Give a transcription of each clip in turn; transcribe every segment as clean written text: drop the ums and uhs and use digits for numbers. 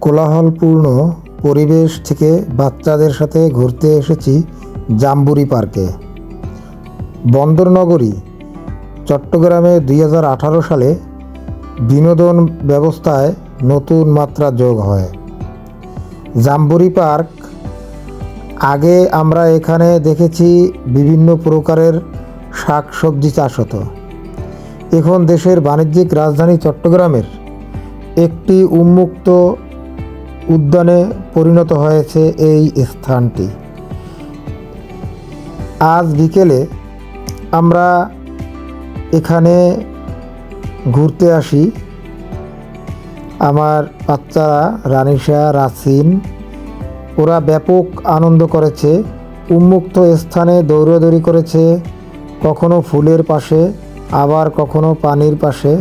কোলাহলপূর্ণ পরিবেশ থেকে বাচ্চাদের সাথে ঘুরতে এসেছি জাম্বুরি পার্কে। বন্দরনগরী চট্টগ্রামে 2018 সালে বিনোদন ব্যবস্থায় নতুন মাত্রা যোগ হয়। জাম্বুরি পার্ক আগে আমরা এখানে দেখেছি বিভিন্ন প্রকারের শাকসবজি চাষ হতো। এখন দেশের বাণিজ্যিক রাজধানী চট্টগ্রামের একটি উন্মুক্ত উদ্যানে পরিণত হয়েছে এই স্থানটি। আজ বিকেলে আমরা এখানে ঘুরতে আসি। আমার বাচ্চারা রানিশা, রাসিন ওরা ব্যাপক আনন্দ করেছে। উন্মুক্ত স্থানে দৌড়াদৌড়ি করেছে, কখনো ফুলের পাশে আবার কখনো পানির পাশে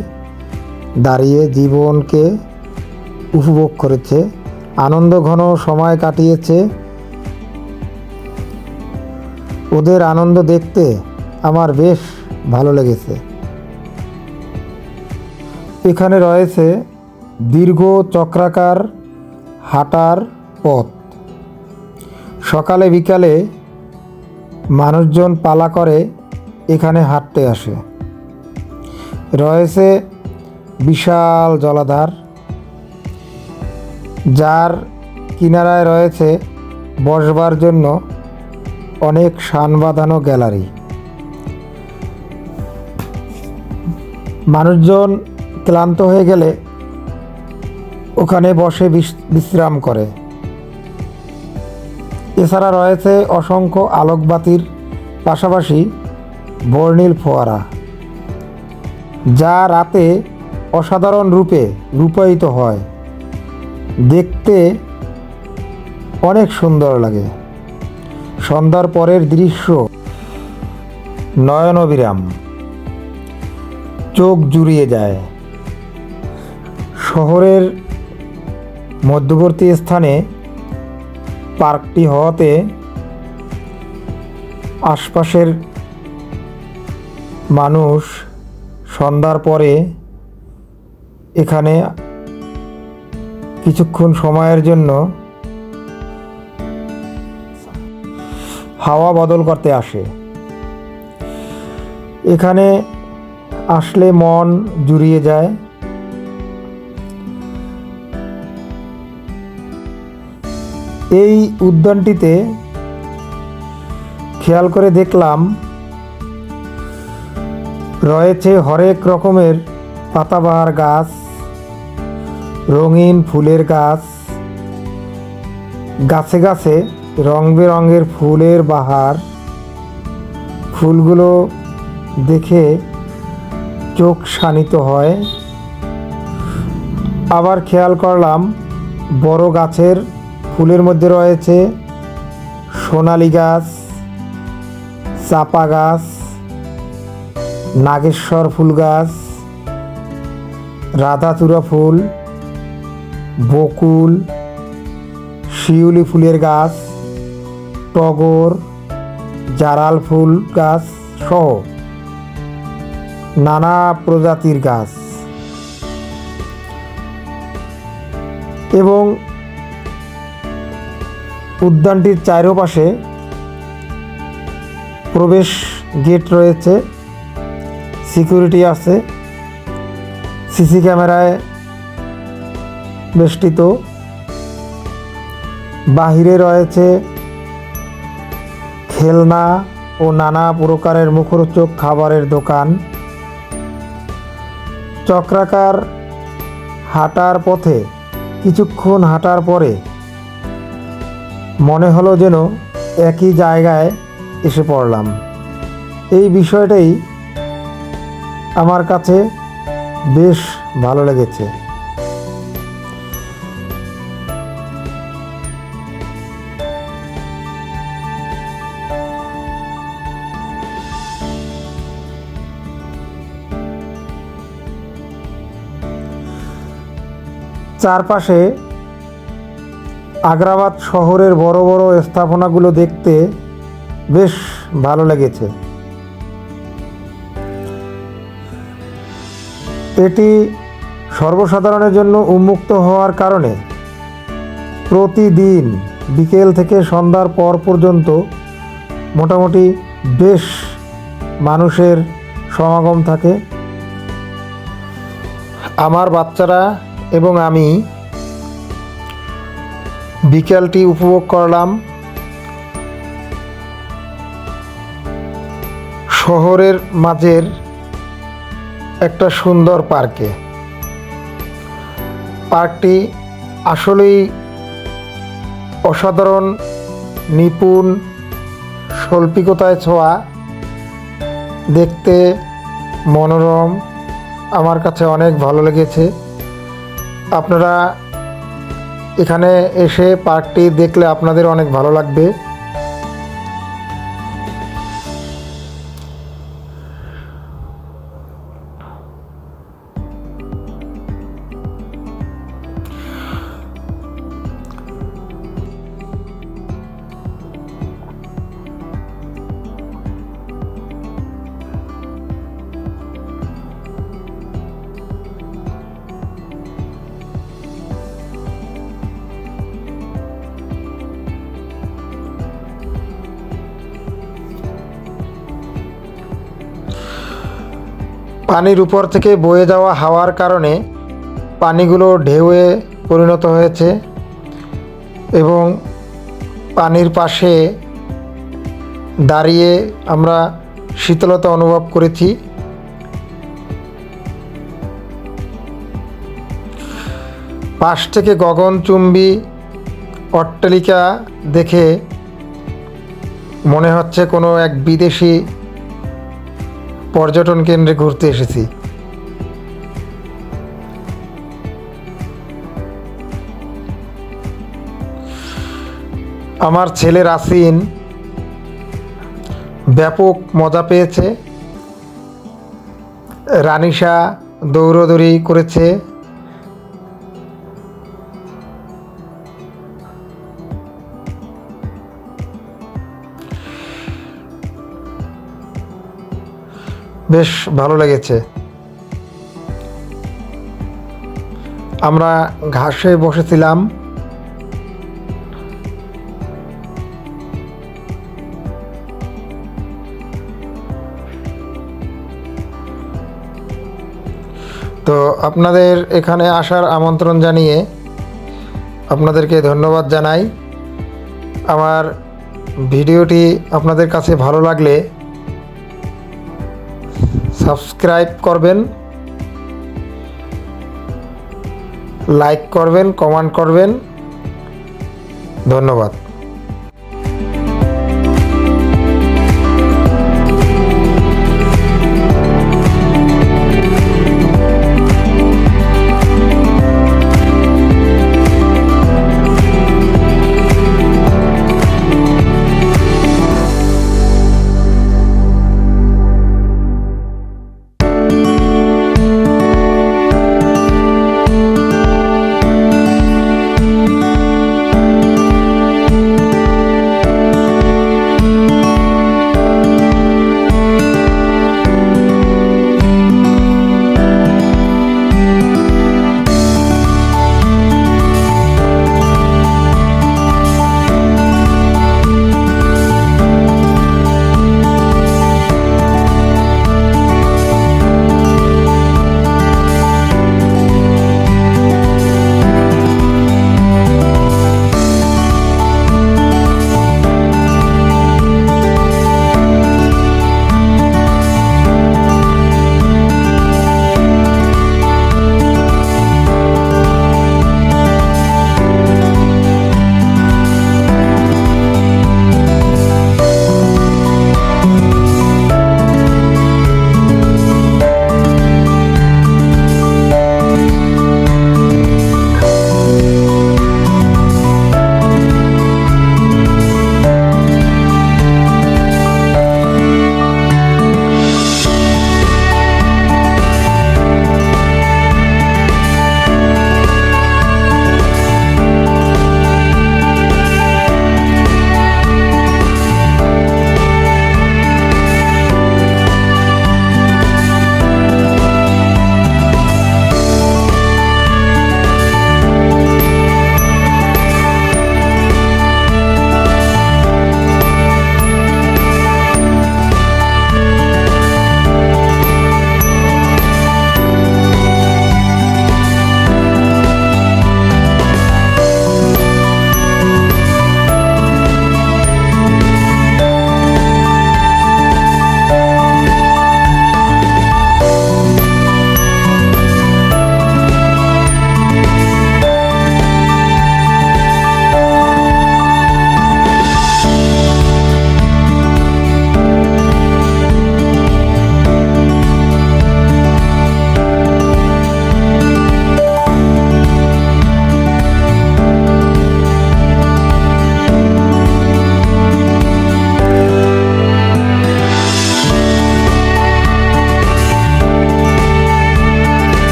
দাঁড়িয়ে জীবনকে উপভোগ করেছে। আনন্দ ঘন সময় কাটিয়েছে। ওদের আনন্দ দেখতে আমার বেশ ভালো লেগেছে। এখানে রয়েছে দীর্ঘ চক্রাকার হাঁটার পথ। সকালে বিকালে মানুষজন পালা করে এখানে হাঁটতে আসে। রয়েছে বিশাল জলাধার, যার কিনারায় রয়েছে বসবার জন্য অনেক শান বাঁধানো গ্যালারি। মানুষজন ক্লান্ত হয়ে গেলে ওখানে বসে বিশ্রাম করে। এছাড়া রয়েছে অসংখ্য আলোকবাতির পাশাপাশি বর্ণিল ফোয়ারা, যা রাতে অসাধারণ রূপে রূপায়িত হয়। দেখতে অনেক সুন্দর লাগে। সন্ধ্যার পরের দৃশ্য নয়নবিরাম, চোখ জুড়িয়ে যায়। শহরের মধ্যবর্তী স্থানে পার্কটি হওয়াতে আশপাশের মানুষ সন্ধ্যার পরে এখানে কিছুক্ষণ সময়ের জন্য হাওয়া বদল করতে আসে। এখানে আসলে মন জুড়িয়ে যায়। এই উদ্যানটিতে খেয়াল করে দেখলাম রয়েছে হরেক রকমের পাতাবাহার গাছ, রঙিন ফুলের গাছ, গাছে গাছে রং বেরঙের ফুলের বাহার। ফুলগুলো দেখে চোখ শানিত হয়। আবার খেয়াল করলাম বড় গাছের ফুলের মধ্যে রয়েছে সোনালী গাছ, চাপা গাছ, নাগেশ্বর ফুল গাছ, রাধাচূড়া ফুল, বকুল, শিউলি ফুলের গাছ, টগর, জারাল ফুল গাছ সহ নানা প্রজাতির গাছ। এবং উদ্যানটির চারপাশে প্রবেশ গেট রয়েছে, সিকিউরিটি আছে, সিসি ক্যামেরায় বেষ্টিত। বাহিরে রয়েছে খেলনা ও নানা প্রকারের মুখরোচক খাবারের দোকান। চক্রাকার হাঁটার পথে কিছুক্ষণ হাঁটার পরে মনে হলো যেন একই জায়গায় এসে পড়লাম। এই বিষয়টাই আমার কাছে বেশ ভালো লেগেছে। চারপাশে আগ্রাবাদ শহরের বড় বড় স্থাপনাগুলো দেখতে বেশ ভালো লেগেছে। এটি সর্বসাধারণের জন্য উন্মুক্ত হওয়ার কারণে প্রতিদিন বিকেল থেকে সন্ধ্যার পর পর্যন্ত মোটামুটি বেশ মানুষের সমাগম থাকে। আমার বাচ্চারা এবং আমি বিকেলটি উপভোগ করলাম শহরের মাঝের একটা সুন্দর পার্কে। পার্কটি আসলেই অসাধারণ, নিপুণ শৈল্পিকতায় ছোঁয়া, দেখতে মনোরম, আমার কাছে অনেক ভালো লেগেছে। আপনারা এখানে এসে পার্কটি দেখলে আপনাদের অনেক ভালো লাগবে। পানির উপর থেকে বয়ে যাওয়া হাওয়ার কারণে পানিগুলো ঢেউয়ে পরিণত হয়েছে এবং পানির পাশে দাঁড়িয়ে আমরা শীতলতা অনুভব করেছি। পাশ থেকে গগনচুম্বী অট্টালিকা দেখে মনে হচ্ছে কোনো এক বিদেশি পর্যটন কেন্দ্রে ঘুরতে এসেছি। আমার ছেলে রাসিন ব্যাপক মজা পেয়েছে। রানিশা দৌড়দৌড়ি করেছে। বেশ ভালো লেগেছে। আমরা ঘাসে বসেছিলাম। তো আপনাদের এখানে আসার আমন্ত্রণ জানিয়ে আপনাদেরকে ধন্যবাদ জানাই। আমার ভিডিওটি আপনাদের কাছে ভালো লাগলে সাবস্ক্রাইব করবেন, লাইক করবেন, কমেন্ট করবেন। ধন্যবাদ।